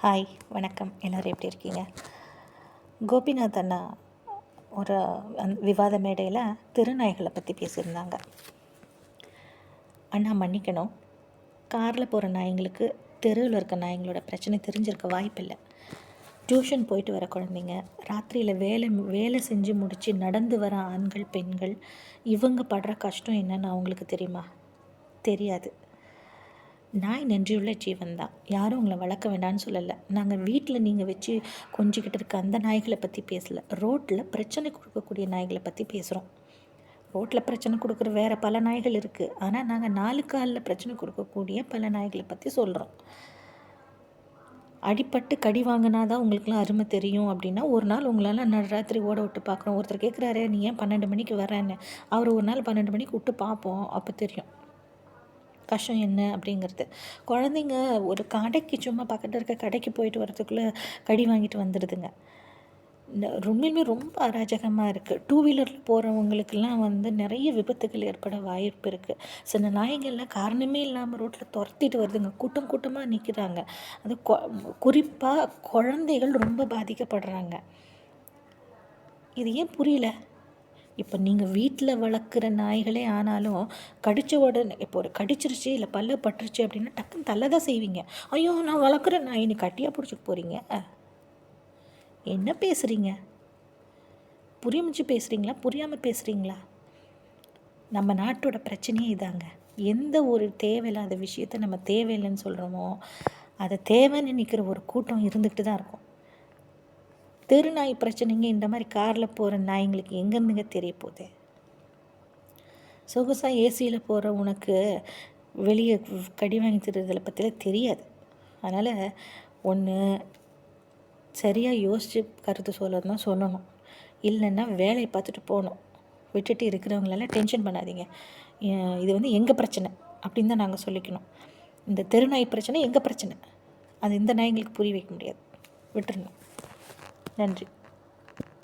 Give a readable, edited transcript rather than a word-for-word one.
Hi, வணக்கம். எல்லோரும் எப்படி இருக்கீங்க? கோபிநாத் அண்ணா ஒரு விவாத மேடையில் தெருநாய்களை பற்றி பேசியிருந்தாங்க. அண்ணா மன்னிக்கணும், காரில் போகிற நாய்ங்களுக்கு தெருவில் இருக்க நாய்ங்களோட பிரச்சனை தெரிஞ்சிருக்க வாய்ப்பில்லை. டியூஷன் போயிட்டு வர குழந்தைங்க, ராத்திரியில் வேலை செஞ்சு முடித்து நடந்து வர ஆண்கள், பெண்கள், இவங்க படுற கஷ்டம் என்னன்னு அவங்களுக்கு தெரியுமா? தெரியாது. நாய் நன்றியுள்ள ஜீவன் தான். யாரும் உங்களை வளர்க்க வேண்டாம்னு சொல்லலை. நாங்கள் வீட்டில் நீங்கள் வச்சு கொஞ்சிக்கிட்டு இருக்க அந்த நாய்களை பற்றி பேசலை. ரோட்டில் பிரச்சனை கொடுக்கக்கூடிய நாய்களை பற்றி பேசுகிறோம். ரோட்டில் பிரச்சனை கொடுக்குற வேறு பல நாய்கள் இருக்குது. ஆனால் நாங்கள் 4 காலில் பிரச்சனை கொடுக்கக்கூடிய பல நாய்களை பற்றி சொல்கிறோம். அடிப்பட்டு கடி வாங்கினா தான் உங்களுக்குலாம் அருமை தெரியும் அப்படின்னா, ஒரு நாள் உங்களால் நடுராத்திரி ஓட விட்டு பார்க்குறோம். ஒருத்தர் கேட்குறாரு, நீ ஏன் 12 மணிக்கு வரேன்னு. அவர் ஒரு நாள் 12 மணிக்கு விட்டு பார்ப்போம், அப்போ தெரியும் கஷ்டம் என்ன அப்படிங்கிறது. குழந்தைங்க ஒரு கடைக்கு சும்மா பக்கத்தில் இருக்க கடைக்கு போயிட்டு வரதுக்குள்ளே கடி வாங்கிட்டு வந்துடுதுங்க. உண்மையுமே ரொம்ப அராஜகமாக இருக்குது. 2 வீலரில் போகிறவங்களுக்கெல்லாம் நிறைய விபத்துகள் ஏற்பட வாய்ப்பு இருக்குது. சில நாய்கள்லாம் காரணமே இல்லாமல் ரோட்டில் துரத்திட்டு வருதுங்க. கூட்டம் கூட்டமாக நிற்கிறாங்க. அது குறிப்பாக குழந்தைகள் ரொம்ப பாதிக்கப்படுறாங்க. இது ஏன் புரியல? இப்போ நீங்கள் வீட்டில் வளர்க்குற நாய்களே ஆனாலும் கடித்த உடனே, இப்போ ஒரு கடிச்சிருச்சு இல்லை பல்ல பட்டுருச்சு அப்படின்னா டக்குன்னு தள்ள தான் செய்வீங்க. ஐயோ, நான் வளர்க்குற நாய், நீ கட்டியாக பிடிச்சிட்டு போகிறீங்க. என்ன பேசுகிறீங்க? புரியுமிச்சு பேசுகிறீங்களா, புரியாமல் பேசுகிறீங்களா? நம்ம நாட்டோட பிரச்சனையே இதாங்க. எந்த ஒரு தேவையில்லாத விஷயத்த நம்ம தேவையில்லைன்னு சொல்கிறோமோ, அதை தேவைன்னு நிற்கிற ஒரு கூட்டம் இருந்துக்கிட்டு தான் இருக்கும். தெருநாய் பிரச்சனைங்க இந்த மாதிரி காரில் போகிற நாய்ங்களுக்கு எங்கேருந்துங்க தெரிய போகுது? சொகுசாக ஏசியில் போகிற உனக்கு வெளியே கடி வாங்கி தருறதில் பற்றிலாம் தெரியாது. அதனால் ஒன்று சரியாக யோசித்து கருத்து சொல்லணும் சொல்லணும், இல்லைன்னா வேலையை பார்த்துட்டு போகணும். விட்டுட்டு இருக்கிறவங்களெல்லாம் டென்ஷன் பண்ணாதீங்க. இது எங்கள் பிரச்சனை அப்படின்னு தான் நாங்கள் சொல்லிக்கணும். இந்த தெருநாய் பிரச்சனை எங்கள் பிரச்சனை, அது இந்த நாய்ங்களுக்கு புரிய வைக்க முடியாது. விட்டுருங்க. நன்றி.